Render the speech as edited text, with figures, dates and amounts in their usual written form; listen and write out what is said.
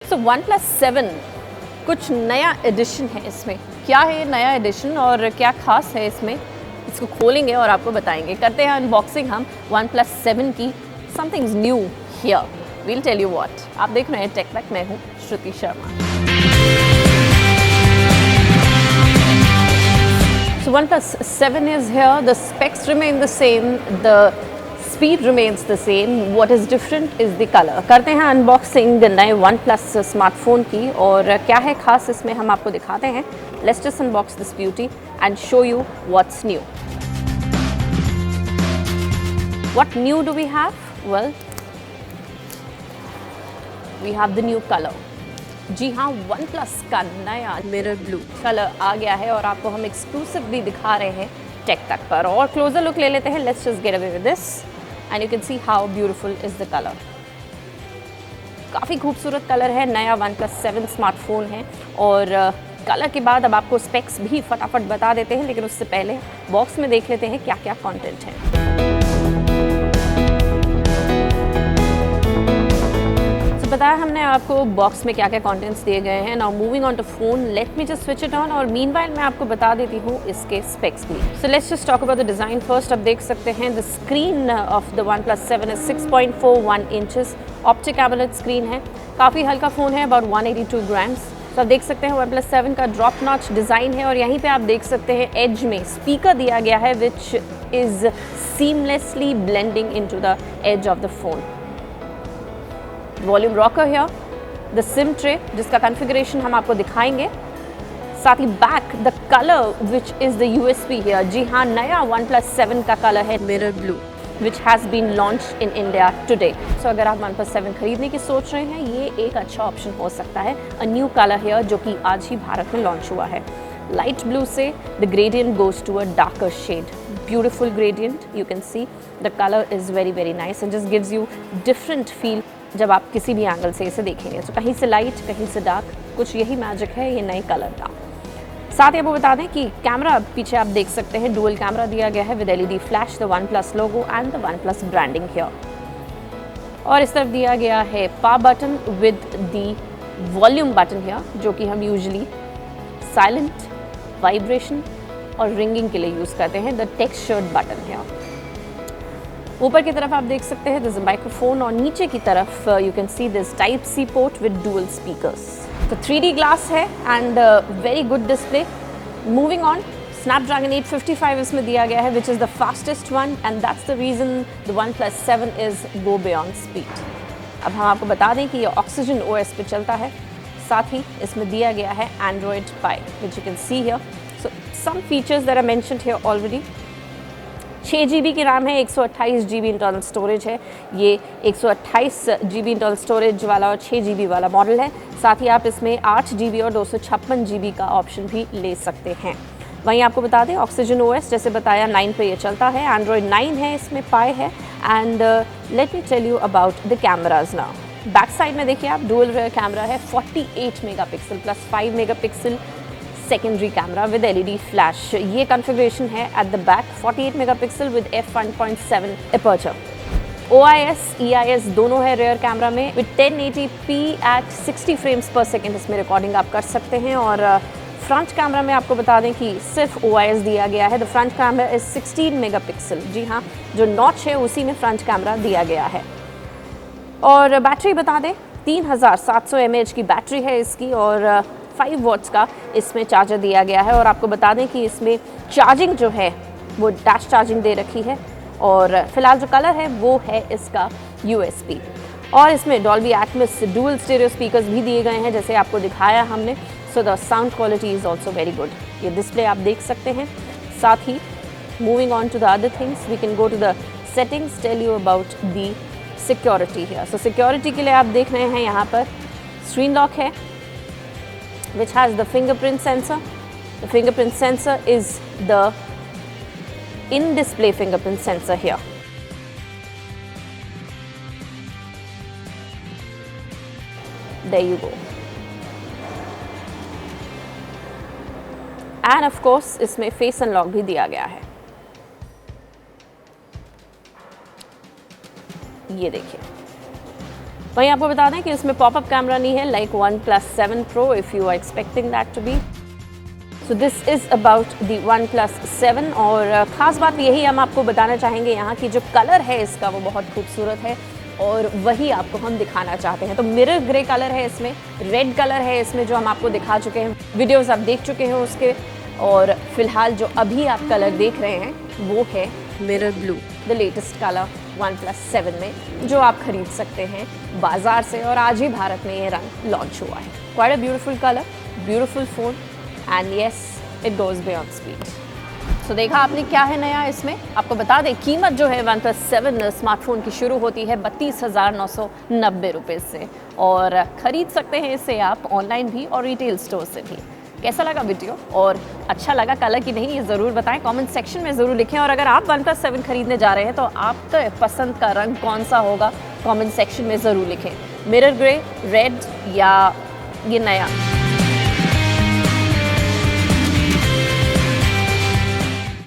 सो OnePlus 7 कुछ नया addition है इसमें। क्या है ये नया एडिशन और क्या खास है इसमें, इसको खोलेंगे और आपको बताएंगे। करते हैं अनबॉक्सिंग हम OnePlus 7 की। Somethings new here, we'll tell you what. आप देख रहे हैं टेक बैक, मैं हूँ श्रुति Sharma. So OnePlus 7 is here. The specs remain the same. The speed remains the same. What is different is the color. करते हैं अनबॉक्सिंग नए OnePlus स्मार्टफोन की और क्या है खास इसमें हम आपको दिखाते हैं। Let's just unbox this beauty and show you what's new. What new do we have? Well, we have the new color. जी हाँ, OnePlus का नया मिरर ब्लू कलर आ गया है और आपको हम एक्सक्लूसिव भी दिखा रहे हैं टेक तक पर। और क्लोजर लुक ले लेते हैं। Let's just get away with this and you can see how beautiful is the colour. काफ़ी खूबसूरत कलर है, नया OnePlus 7 स्मार्टफोन है। और कलर के बाद अब आपको स्पेक्स भी फटाफट बता देते हैं, लेकिन उससे पहले बॉक्स में देख लेते हैं क्या क्या कॉन्टेंट है। बताया हमने आपको बॉक्स में क्या क्या कंटेंट्स दिए गए हैं। Now moving on to phone, let me just switch it on और मीनवाइल मैं आपको बता देती हूँ इसके स्पेक्स भी। So let's just talk about the design first. आप देख सकते हैं the screen of the OnePlus 7 is 6.41 inches. Optic AMOLED screen है, काफ़ी हल्का फ़ोन है, अबाउट 182 ग्राम्स। तो आप देख सकते हैं OnePlus 7 का ड्रॉप नॉच डिज़ाइन है और यहीं पे आप देख सकते हैं एज में स्पीकर दिया गया है which is seamlessly blending into the edge of the phone. Volume rocker है, द सिम ट्रे जिसका कॉन्फ़िगरेशन हम आपको दिखाएंगे। साथ ही back the colour which is the USP है। जी हाँ, नया OnePlus 7 का कलर है mirror blue which has been launch in India today. So अगर आप OnePlus 7 खरीदने की सोच रहे हैं, ये एक अच्छा ऑप्शन हो सकता है। अ न्यू कलर है जो कि आज ही भारत में लॉन्च हुआ है। लाइट ब्लू से the gradient goes to a darker shade. Beautiful gradient, you can see the colour is very very nice and just gives you different feel जब आप किसी भी एंगल से इसे देखेंगे। तो कहीं से लाइट, कहीं से डार्क, कुछ यही मैजिक है ये नए कलर का। साथ ही आपको बता दें कि कैमरा पीछे आप देख सकते हैं डुअल कैमरा दिया गया है with LED flash, the OnePlus logo and the OnePlus branding here. और इस तरफ दिया गया है power button with the volume button here, जो कि हम यूजुअली साइलेंट, वाइब्रेशन और रिंगिंग के लिए यूज़ करते हैं। The textured button here. ऊपर की तरफ आप देख सकते हैं दिस माइक्रोफोन और नीचे की तरफ you can see this type C port with dual speakers. तो 3D ग्लास है and very good display. Moving on, Snapdragon 855 इसमें दिया गया है which is the fastest one and that's the reason the OnePlus 7 is go beyond speed. अब हम आपको बता दें कि ये Oxygen OS पे चलता है। साथ ही इसमें दिया गया है Android Pie which you can see here. So some features that are mentioned here already. 6 GB की रैम है, 128 GB इंटरनल स्टोरेज है। ये 128 GB इंटरनल स्टोरेज वाला और 6 GB वाला मॉडल है। साथ ही आप इसमें 8 GB और 256 GB का ऑप्शन भी ले सकते हैं। वहीं आपको बता दें Oxygen OS जैसे बताया 9 पे ये चलता है। Android 9 है, इसमें पाई है। And let me tell you about the cameras now. Back side में देखिए आप डुअल रियर कैमरा है, 48 megapixel plus 5 megapixel secondary camera with LED flash. ये कॉन्फ़िगरेशन है at the back. 48 megapixel with f1.7 aperture. OIS, EIS दोनों है rear camera में with 1080p at 60 frames per second इसमें रिकॉर्डिंग आप कर सकते हैं। और फ्रंट कैमरा में आपको बता दें कि सिर्फ OIS दिया गया है। The front camera is 16 megapixel. जी हाँ, जो नॉच है उसी में फ्रंट कैमरा दिया गया है। और बैटरी बता दें 3700 mAh की बैटरी है इसकी और 5 वॉट्स का इसमें चार्जर दिया गया है। और आपको बता दें कि इसमें चार्जिंग जो है वो डैश चार्जिंग दे रखी है और फिलहाल जो कलर है वो है इसका USP। और इसमें Dolby Atmos dual stereo speakers भी दिए गए हैं जैसे आपको दिखाया हमने। So the sound quality is also very good. ये डिस्प्ले आप देख सकते हैं। साथ ही moving on to the other things, we can go to the settings, tell you about the security है। सो सिक्योरिटी के लिए आप देख रहे हैं यहाँ पर स्क्रीन लॉक है which has the fingerprint sensor. The fingerprint sensor is the in-display fingerprint sensor here. There you go. And of course, इसमें face unlock भी दिया गया है। ये देखिए वहीं आपको बता दें कि इसमें पॉपअप कैमरा नहीं है like OnePlus 7 Pro if you are expecting that to be. So this is about the OnePlus 7 और ख़ास बात यही हम आपको बताना चाहेंगे यहाँ की जो कलर है इसका वो बहुत खूबसूरत है और वही आपको हम दिखाना चाहते हैं। तो मिरर ग्रे कलर है इसमें, रेड कलर है इसमें जो हम आपको दिखा चुके हैं, वीडियोस आप देख चुके हैं उसके, और फिलहाल जो अभी आप कलर देख रहे हैं वो है mirror blue, the latest colour OnePlus 7 में जो आप खरीद सकते हैं बाज़ार से, और आज ही भारत में ये रंग लॉन्च हुआ है। Quite a beautiful colour, beautiful phone and yes it goes beyond speed. तो देखा आपने क्या है नया इसमें। आपको बता दें कीमत जो है OnePlus 7 स्मार्टफोन की शुरू होती है 32,990 रुपये से, और ख़रीद सकते हैं इसे आप ऑनलाइन भी और रिटेल स्टोर से भी। कैसा लगा वीडियो और अच्छा लगा कलर की नहीं, ये ज़रूर बताएं, कमेंट सेक्शन में ज़रूर लिखें। और अगर आप OnePlus 7 खरीदने जा रहे हैं तो आपके पसंद का रंग कौन सा होगा कमेंट सेक्शन में ज़रूर लिखें, मिरर ग्रे, रेड या ये नया।